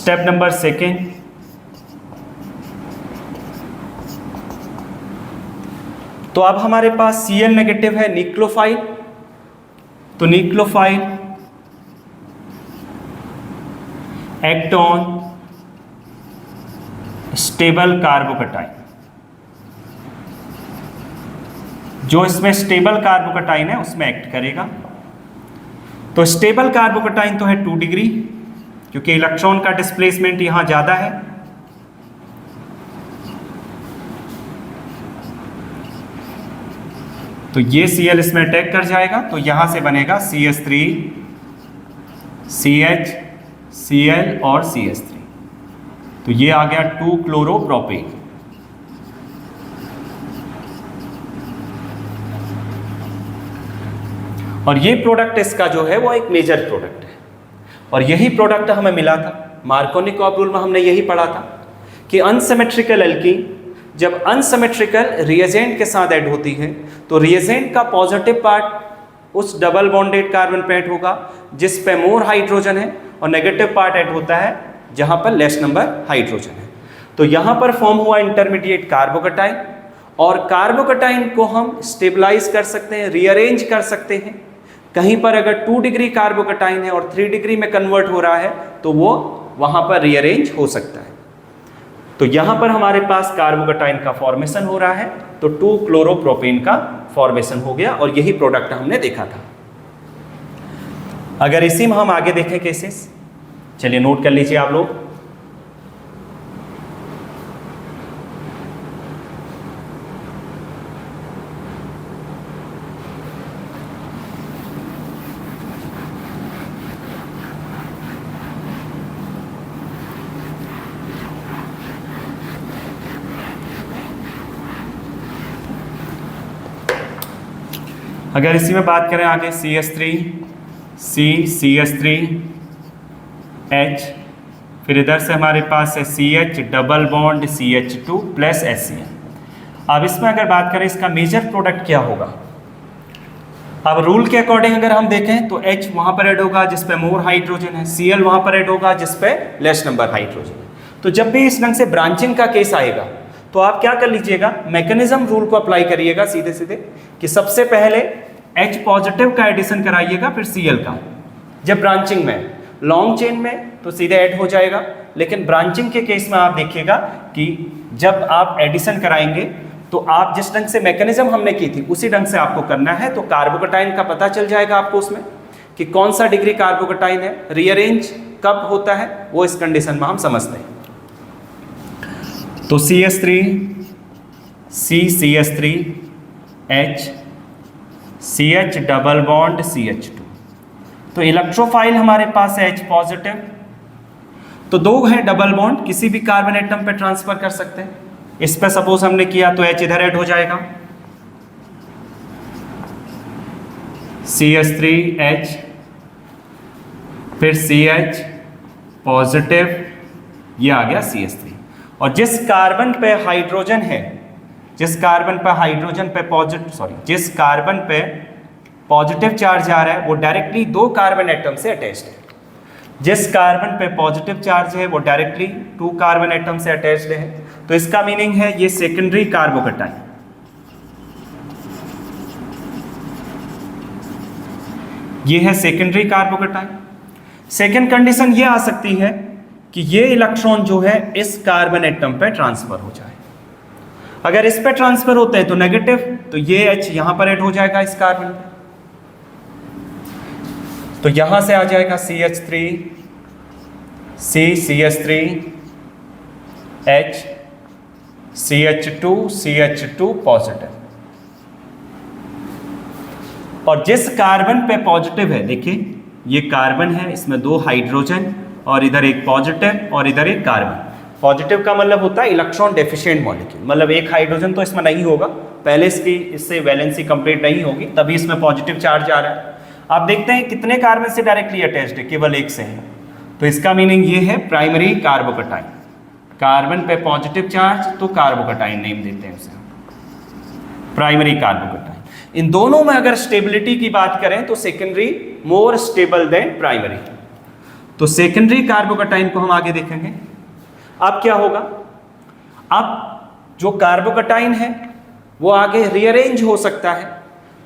स्टेप नंबर सेकेंड, तो अब हमारे पास Cl नेगेटिव है न्यूक्लियोफाइल, तो न्यूक्लियोफाइल एक्ट ऑन स्टेबल कार्बोकटाइन, जो इसमें स्टेबल कार्बोकटाइन है उसमें एक्ट करेगा। तो स्टेबल कार्बोकटाइन तो है 2 डिग्री, क्योंकि इलेक्ट्रॉन का डिस्प्लेसमेंट यहां ज्यादा है। तो ये Cl इसमें अटैक कर जाएगा, तो यहां से बनेगा CH3 CH Cl और CH3, तो ये आ गया 2 क्लोरोप्रोपेन। और ये प्रोडक्ट इसका जो है वो एक मेजर प्रोडक्ट है, और यही प्रोडक्ट हमें मिला था मार्कोनिकॉव रूल में, हमने यही पढ़ा था कि अनसिमेट्रिकल एल्कीन जब अनसिमेट्रिकल रिएजेंट के साथ ऐड होती है तो रिएजेंट का पॉजिटिव पार्ट उस डबल बॉन्डेड कार्बन पे ऐड होगा जिस पे मोर हाइड्रोजन है, और नेगेटिव पार्ट ऐड होता है जहां पर लेस नंबर हाइड्रोजन है। तो यहां पर फॉर्म हुआ इंटरमीडिएट कार्बोकटाइन, और कार्बोकटाइन को हम स्टेबलाइज कर सकते हैं, रीअरेंज कर सकते हैं। कहीं पर अगर 2 डिग्री कार्बोकटाइन है और 3 डिग्री में कन्वर्ट हो रहा है तो वो वहां पर रीअरेंज हो सकता है। तो यहां पर हमारे पास कार्बोकटाइन का फॉर्मेशन हो रहा है, तो 2 क्लोरोप्रोपेन का फॉर्मेशन हो गया, और यही प्रोडक्ट हमने देखा था। अगर इसी में हम आगे देखें केसेस, चलिए नोट कर लीजिए आप लोग। अगर इसी में बात करें आगे CH3 C CH3 H, फिर इधर से हमारे पास है CH double bond CH2 plus HCl। अब इसमें अगर बात करें इसका मेजर प्रोडक्ट क्या होगा, अब रूल के अकॉर्डिंग अगर हम देखें तो H वहां पर ऐड होगा जिस पे मोर हाइड्रोजन है, Cl वहां पर ऐड होगा जिस पे लेस नंबर हाइड्रोजन है। तो जब भी इस ढंग से ब्रांचिंग का केस आएगा तो आप क्या कर लीजिएगा, मैकेनिज्म रूल को अप्लाई करिएगा सीधे सीधे कि सबसे पहले H पॉजिटिव का एडिशन कराइएगा फिर Cl का। जब ब्रांचिंग में, लॉन्ग चेन में तो सीधे ऐड हो जाएगा, लेकिन ब्रांचिंग के केस में आप देखिएगा कि जब आप एडिशन कराएंगे तो आप जिस ढंग से मैकेनिज्म हमने की थी उसी ढंग से आपको करना है। तो कार्बोकटाइन का पता चल जाएगा आपको उसमें कि कौन सा डिग्री कार्बोकटाइन है, रीअरेंज कब होता है वो इस कंडीशन में हम समझते हैं। तो CH3 C CH3 H CH double bond CH2, तो इलेक्ट्रोफाइल हमारे पास है H पॉजिटिव, तो 2 है डबल बॉन्ड, किसी भी कार्बन एटम पे ट्रांसफर कर सकते हैं। इस पे सपोज हमने किया तो H इधर ऐड हो जाएगा, CH3H फिर CH पॉजिटिव, ये आ गया CH3। और जिस कार्बन पे हाइड्रोजन है, जिस कार्बन पे पॉजिटिव चार्ज आ रहा है वो डायरेक्टली 2 कार्बन एटम से अटैच्ड है। जिस कार्बन पे पॉजिटिव चार्ज है वो डायरेक्टली 2 कार्बन एटम से अटैच्ड है। तो इसका मीनिंग है ये सेकेंडरी कार्बोकटाइन, ये है सेकेंडरी कार्बोकटाइन। सेकेंड कंडीशन ये आ सकती है कि ये इलेक्ट्रॉन जो है इस कार्बन एटम पे ट्रांसफर हो जाए। अगर इस पे ट्रांसफर होते हैं तो नेगेटिव, तो ये H यहां पर ऐड हो जाएगा इस कार्बन पे, तो यहां से आ जाएगा CH3 C CH3 H CH2 CH2 positive. और जिस कार्बन पे पॉजिटिव है, देखिए ये कार्बन है, इसमें 2 हाइड्रोजन और इधर एक पॉजिटिव और इधर एक कार्बन। पॉजिटिव का मतलब होता है इलेक्ट्रॉन डेफिशिएंट मॉलिक्यूल, मतलब एक हाइड्रोजन तो इसमें नहीं होगा, पहले इससे वैलेंसी कंप्लीट नहीं होगी तभी इसमें पॉजिटिव चार्ज आ रहा है। आप देखते हैं कितने कार्बन से डायरेक्टली अटैच्ड है, केवल एक से है। तो इसका मीनिंग ये है प्राइमरी कार्बोकटाइन, कार्बन पे पॉजिटिव चार्ज तो कार्बोकटाइन नेम देते हैं उसे, प्राइमरी कार्बोकटाइन। इन दोनों में अगर स्टेबिलिटी की बात करें तो secondary more stable then primary. तो सेकेंडरी कार्बोकटाइन को हम आगे देखेंगे। अब क्या होगा, अब जो कार्बोकटाइन है वो आगे रीअरेंज हो सकता है।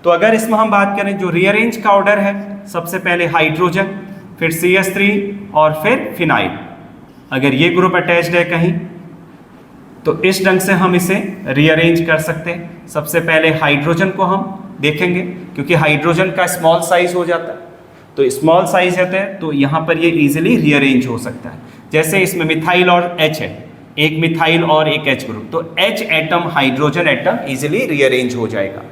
तो अगर इसमें हम बात करें जो रीअरेंज का ऑर्डर है, सबसे पहले हाइड्रोजन, फिर CH3 और फिर फिनाइल। अगर ये ग्रुप अटैच्ड है कहीं तो इस ढंग से हम इसे रीअरेंज कर सकते हैं। सबसे पहले हाइड्रोजन को हम देखेंगे क्योंकि हाइड्रोजन का स्मॉल साइज हो जाता है, तो स्मॉल साइज रहता है तो यहाँ पर ये इजीली रीअरेंज हो सकता है। जैसे इसमें मिथाइल और H है, एक मिथाइल और एक H ग्रुप, तो H atom hydrogen atom easily rearrange हो जाएगा।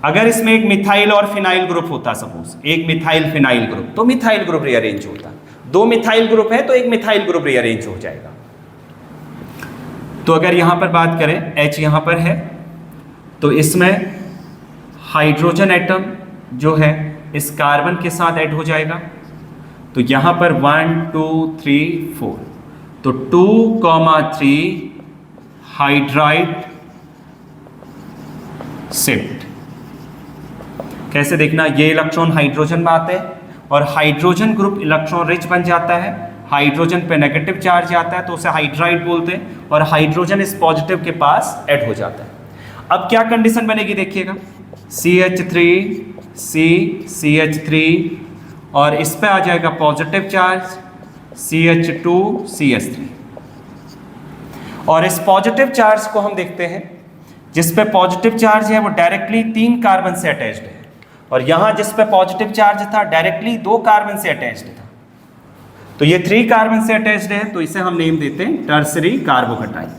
अगर इसमें एक मिथाइल और फिनाइल ग्रुप होता, सपोज एक मिथाइल फिनाइल ग्रुप, तो मिथाइल ग्रुप रीअरेंज होता। दो मिथाइल ग्रुप है तो एक मिथाइल ग्रुप रीअरेंज हो जाएगा। तो अगर यहां पर बात करें H यहां पर है तो इसमें हाइड्रोजन एटम जो है इस कार्बन के साथ ऐड हो जाएगा। तो यहां पर 1 2 3 4, तो 2,3 हाइड्राइड शिफ्ट। कैसे देखना, ये इलेक्ट्रॉन हाइड्रोजन में आते हैं और हाइड्रोजन ग्रुप इलेक्ट्रॉन रिच बन जाता है, हाइड्रोजन पे नेगेटिव चार्ज आता है तो उसे हाइड्राइड बोलते हैं, और हाइड्रोजन इस पॉजिटिव के पास ऐड हो जाता है। अब क्या कंडीशन बनेगी देखिएगा, CH3 CH3 और इस पे आ जाएगा पॉजिटिव चार्ज CH2 CH3। और इस पॉजिटिव चार्ज को हम देखते हैं, जिस पे पॉजिटिव चार्ज है वो डायरेक्टली 3 कार्बन से अटैच्ड है, और यहां जिस पे पॉजिटिव चार्ज था डायरेक्टली 2 कार्बन से अटैच्ड था। तो ये 3 कार्बन से अटैच्ड है तो इसे हम नेम देते हैं टर्सरी कार्बोकटाइन।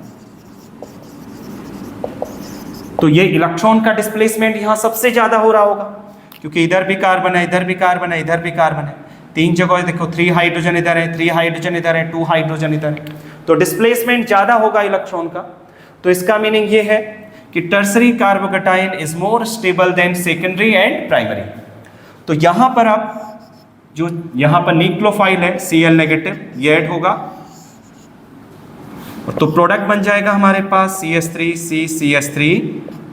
तो ये इलेक्ट्रॉन का डिस्प्लेसमेंट यहां सबसे ज्यादा हो रहा होगा क्योंकि इधर भी कार्बन है, इधर भी कार्बन है, इधर भी कार्बन है, 3 जगह देखो, 3 हाइड्रोजन इधर है, 3 हाइड्रोजन इधर है, 2 हाइड्रोजन इधर है, तो डिस्प्लेसमेंट ज्यादा होगा इलेक्ट्रॉन का। तो इसका मीनिंग ये है कि tertiary कार्बोकटाइन is more stable then secondary and primary. तो यहां पर अब जो यहां पर न्यूक्लियोफाइल है Cl नेगेटिव, ये ऐड होगा तो प्रोडक्ट बन जाएगा हमारे पास CH3 CH3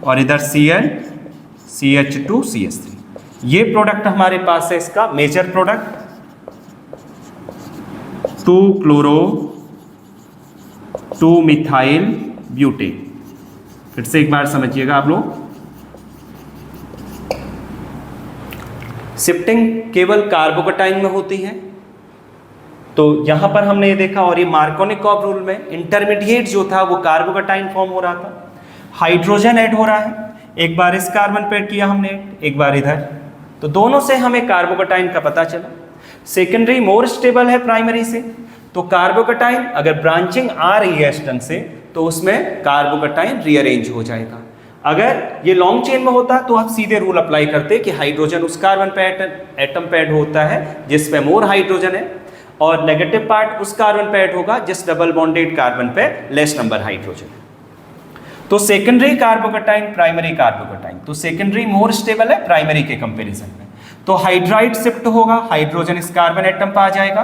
और इधर Cl CH2 CH3। ये प्रोडक्ट हमारे पास है इसका मेजर प्रोडक्ट 2-क्लोरो 2-मिथाइल ब्यूटेन। फिर से एक बार समझिएगा आप लोग, शिफ्टिंग केवल कार्बोकटाइन में होती है। तो यहां पर हमने ये देखा, और ये मार्कोनिकॉव रूल में इंटरमीडिएट जो था वो कार्बोकटाइन फॉर्म हो रहा था, हाइड्रोजन ऐड हो रहा है, एक बार इस कार्बन पे ऐड किया हमने, एक बार इधर, तो दोनों से हमें कार्बोकटाइन का पता चला। सेकेंडरी मोर स्टेबल है प्राइमरी से, तो कार्बोकटाइन अगर ब्रांचिंग आ रही है इस ढंग से तो उसमें कार्बोकटाइन रीअरेंज हो जाएगा। अगर ये लॉन्ग चेन में होता तो आप सीधे रूल अप्लाई करते कि हाइड्रोजन उस कार्बन पे एटम पे ऐड होता है जिस पे मोर हाइड्रोजन है, और नेगेटिव पार्ट उस कार्बन पे ऐड होगा जिस डबल बॉन्डेड कार्बन पे लेस नंबर हाइड्रोजन है। तो सेकेंडरी कार्बोकटाइन प्राइमरी कार्बोकटाइन, तो सेकेंडरी मोर स्टेबल है प्राइमरी के कंपैरिजन में। तो हाइड्राइड शिफ्ट होगा, हाइड्रोजन इस कार्बन एटम पे आ जाएगा,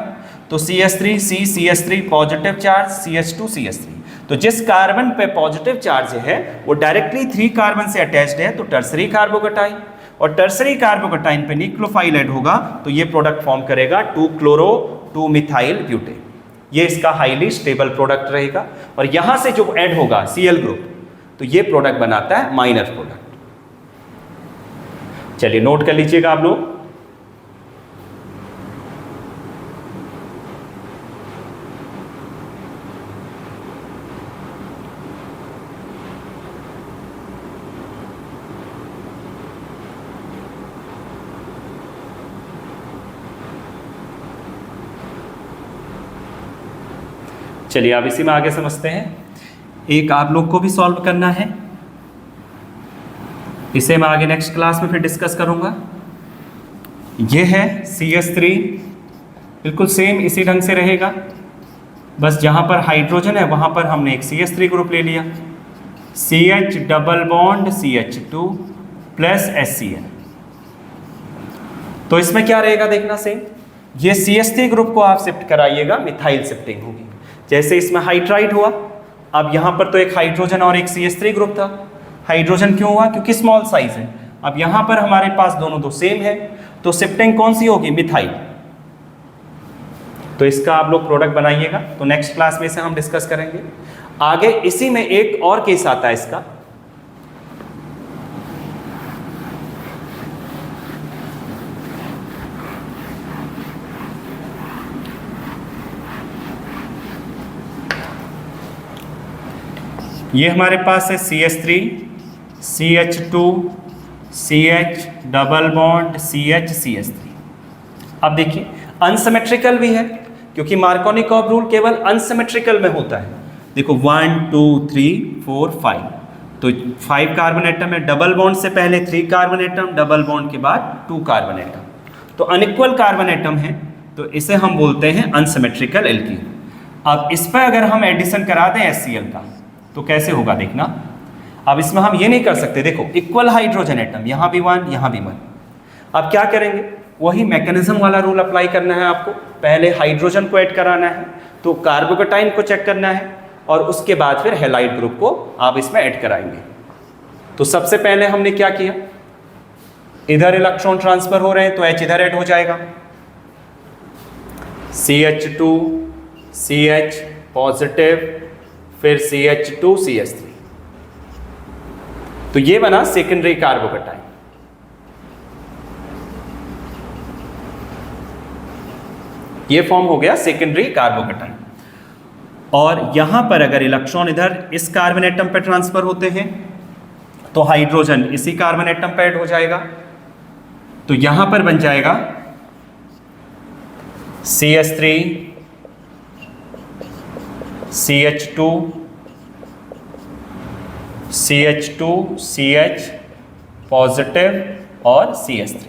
तो CH3 CH3 positive charge CH2 CH3। तो जिस कार्बन पे पॉजिटिव चार्ज है वो डायरेक्टली 3 कार्बन से अटैच्ड है, तो टर्सरी कार्बोकटाइन, और टर्सरी कार्बोकटाइन पे न्यूक्लियोफाइल ऐड होगा तो ये प्रोडक्ट फॉर्म करेगा 2-क्लोरो 2-मिथाइल ब्यूटेन। ये इसका हाईली स्टेबल प्रोडक्ट रहेगा, और यहां से जो ऐड होगा Cl ग्रुप तो ये प्रोडक्ट बनाता है माइनर प्रोडक्ट। चलिए नोट कर लीजिएगा आप लोग। चलिए अब इसी में आगे समझते हैं। एक आप लोग को भी सॉल्व करना है, इसे मैं आगे नेक्स्ट क्लास में फिर डिस्कस करूंगा। ये है CH3, बिल्कुल सेम इसी ढंग से रहेगा, बस जहां पर हाइड्रोजन है वहां पर हमने एक CH3 ग्रुप ले लिया, CH double bond CH2 plus HCl। तो इसमें क्या रहेगा देखना सेम, ये CH3 ग्रुप को आप शिफ्ट कराइएगा, मिथाइल शिफ्टिंग होगी। जैसे इसमें हाइड्राइड हुआ, अब यहां पर तो एक हाइड्रोजन और एक CH3 ग्रुप था, हाइड्रोजन क्यों हुआ, क्योंकि स्मॉल साइज है। अब यहां पर हमारे पास दोनों तो सेम है, तो शिफ्टिंग कौन सी होगी, मिथाइल। तो इसका आप लोग प्रोडक्ट बनाइएगा, तो नेक्स्ट क्लास में इसे हम डिस्कस करेंगे आगे। इसी में एक और केस आता है इसका, ये हमारे पास है CH3 CH2 CH double bond CH CH3। अब देखिए अनसिमेट्रिकल भी है, क्योंकि मार्कोनिकॉव रूल केवल अनसिमेट्रिकल में होता है। देखो 1 2 3 4 5, तो 5 कार्बन एटम है, डबल बॉन्ड से पहले 3 कार्बन एटम, डबल बॉन्ड के बाद 2 कार्बन एटम, तो अनइक्वल कार्बन एटम है, तो इसे हम बोलते हैं अनसिमेट्रिकल एल्कीन। अब इस पर अगर हम एडिशन करा दें HCl का तो कैसे होगा देखना। अब इसमें हम ये नहीं कर सकते, देखो इक्वल हाइड्रोजन एटम, यहाँ भी 1 यहाँ भी 1। अब क्या करेंगे, वही मैकेनिज्म वाला रूल अप्लाई करना है आपको। पहले हाइड्रोजन को ऐड कराना है, तो कार्बोकेटाइन को चेक करना है, और उसके बाद फिर हैलाइड ग्रुप को आप इसमें ऐड कराएंगे। तो सबसे पहले हमने क्या किया, इधर इलेक्ट्रॉन ट्रांसफर हो रहे हैं तो H इधर ऐड हो जाएगा, CH2 CH पॉजिटिव, फिर CH2 CH3, तो ये बना सेकेंडरी कार्बोकेटाइन। ये फॉर्म हो गया सेकेंडरी कार्बोकेटाइन। और यहां पर अगर इलेक्ट्रॉन इधर इस कार्बन एटम पे ट्रांसफर होते हैं तो हाइड्रोजन इसी कार्बन एटम पे ऐड हो जाएगा, तो यहां पर बन जाएगा CH3 CH2 CH2 CH positive और CH3।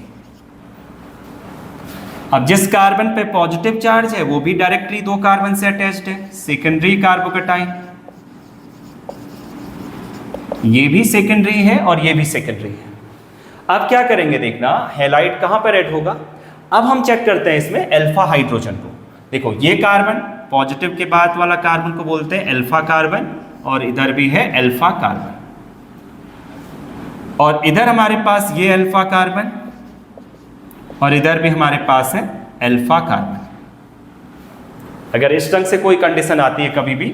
अब जिस कार्बन पे पॉजिटिव चार्ज है वो भी डायरेक्टली 2 कार्बन से अटैच्ड है, सेकेंडरी कार्बोकेटाइन। ये भी सेकेंडरी है और ये भी सेकेंडरी है। अब क्या करेंगे देखना, हैलाइड कहां पर ऐड होगा। अब हम चेक करते हैं इसमें अल्फा हाइड्रोजन को। देखो ये कार्बन पॉजिटिव के बाद वाला कार्बन को बोलते हैं अल्फा कार्बन, और इधर भी है अल्फा कार्बन, और इधर हमारे पास ये अल्फा कार्बन, और इधर भी हमारे पास है अल्फा कार्बन। अगर इस ढंग से कोई कंडीशन आती है कभी भी,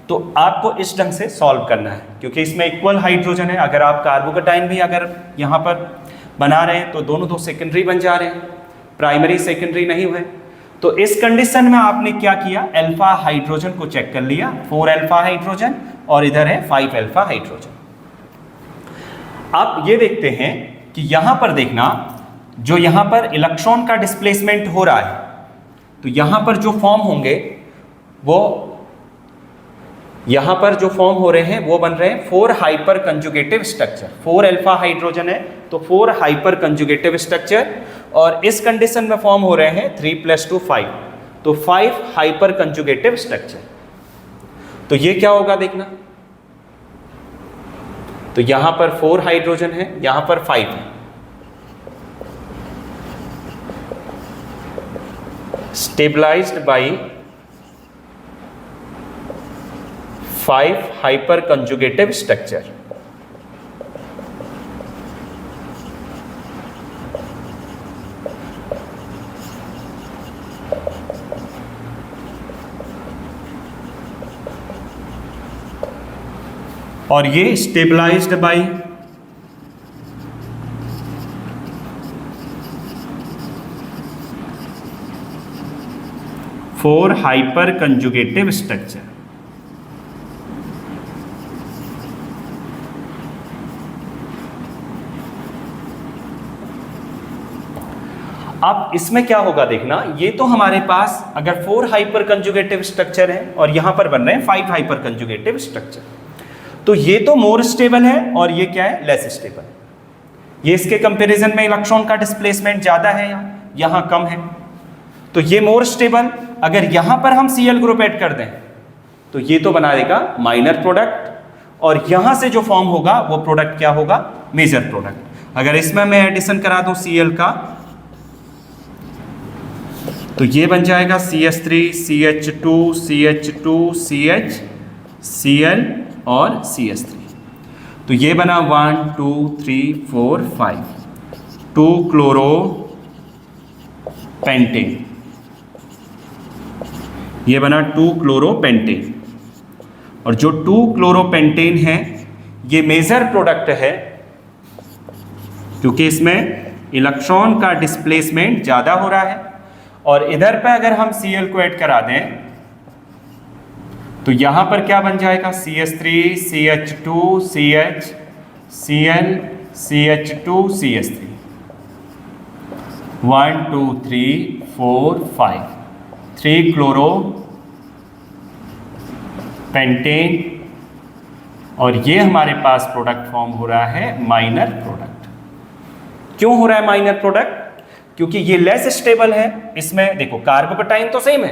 तो आपको इस ढंग से सॉल्व करना है, क्योंकि इसमें इक्वल हाइड्रोजन है। अगर आप कार्बोकेटाइन भी अगर यहाँ पर बना रहे हैं तो दोनों दो सेकेंडरी बन जा रहे हैं, प्राइमरी सेकेंडरी नहीं हुए। तो इस कंडीशन में आपने क्या किया, अल्फा हाइड्रोजन को चेक कर लिया, 4 अल्फा हाइड्रोजन, और इधर है 5 अल्फा हाइड्रोजन। अब ये देखते हैं कि यहां पर देखना, जो यहां पर इलेक्ट्रॉन का डिस्प्लेसमेंट हो रहा है, तो यहां पर जो फॉर्म होंगे वो यहां पर जो फॉर्म हो रहे हैं वो बन रहे हैं 4 hyperconjugative structure. 4 alpha hydrogen है तो 4 हाइपर कंजुगेटिव स्ट्रक्चर, और इस कंडीशन में फॉर्म हो रहे हैं 3 + 2 5, तो 5 हाइपर कंजुगेटिव स्ट्रक्चर। तो ये क्या होगा देखना, तो यहां पर 4 हाइड्रोजन है, यहां पर 5 है, stabilised by 5 hyperconjugative structure. और ये stabilised by 4 hyperconjugative structure. अब इसमें क्या होगा देखना, ये तो हमारे पास अगर 4 हाइपर कंजुगेटिव स्ट्रक्चर है और यहां पर बन रहे हैं 5 हाइपर कंजुगेटिव स्ट्रक्चर, तो ये तो मोर स्टेबल है और ये क्या है, लेस स्टेबल। ये इसके कंपैरिजन में इलेक्ट्रॉन का डिस्प्लेसमेंट ज्यादा है, यहां कम है, तो ये मोर स्टेबल। अगर यहां पर हम Cl ग्रुप ऐड कर दें तो ये तो बना देगा माइनर प्रोडक्ट, और यहां से जो फॉर्म होगा वो प्रोडक्ट क्या होगा, मेजर प्रोडक्ट। अगर इसमें मैं एडिशन करा दूं Cl का, तो ये बन जाएगा CH3 CH2 CH2 CH Cl और CH3। तो ये बना 1 2 3 4 5, 2 क्लोरो पेंटेन, ये बना 2-क्लोरोपेंटेन। और जो 2-क्लोरोपेंटेन है ये मेजर प्रोडक्ट है क्योंकि इसमें इलेक्ट्रॉन का डिस्प्लेसमेंट ज़्यादा हो रहा है। और इधर पे अगर हम Cl को ऐड करा दें तो यहां पर क्या बन जाएगा, CH3 CH2 CH Cl CH2 CH3, 1 2 3 4 5, 3 chloro pentane. और ये हमारे पास प्रोडक्ट फॉर्म हो रहा है माइनर प्रोडक्ट। क्यों हो रहा है माइनर प्रोडक्ट? क्योंकि ये लेस स्टेबल है। इसमें देखो कार्बोकटाइन तो सेम है,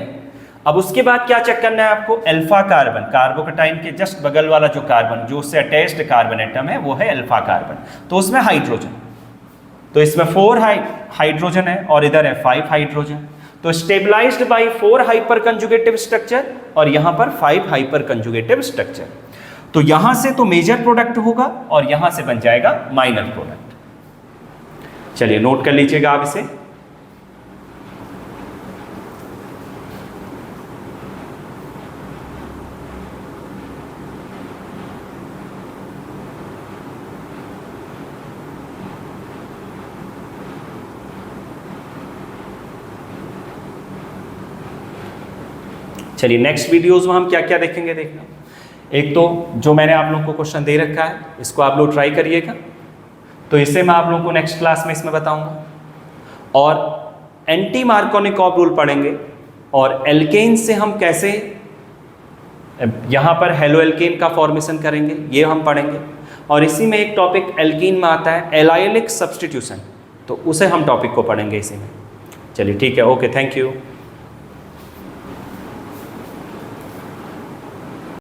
अब उसके बाद क्या चेक करना है आपको, अल्फा कार्बन, कार्बोकटाइन के जस्ट बगल वाला जो कार्बन जो उससे अटैच्ड कार्बन एटम है वो है अल्फा कार्बन, तो उसमें हाइड्रोजन, तो इसमें 4 हाइड्रोजन है और इधर है 5 हाइड्रोजन। तो stabilised by 4 hyperconjugative structure और यहां पर 5 हाइपर कंजुगेटिव स्ट्रक्चर। तो यहां से तो मेजर प्रोडक्ट होगा और यहां से बन जाएगा माइनर प्रोडक्ट। चलिए नोट कर लीजिएगा आप इसे। चलिए नेक्स्ट वीडियोस में हम क्या क्या देखेंगे देखना। एक तो जो मैंने आप लोगों को क्वेश्चन दे रखा है इसको आप लोग ट्राई करिएगा, तो इसे मैं आप लोगों को नेक्स्ट क्लास में इसमें बताऊंगा। और एंटी मार्कोनिकॉव रूल पढ़ेंगे और एल्केन से हम कैसे यहाँ पर हेलो एल्केन का फॉर्मेशन करेंगे ये हम पढ़ेंगे। और इसी में एक टॉपिक एल्कीन में आता है एलाइलिक सब्स्टिट्यूशन, तो उसे हम टॉपिक को पढ़ेंगे इसी में। चलिए ठीक है, ओके, थैंक यू।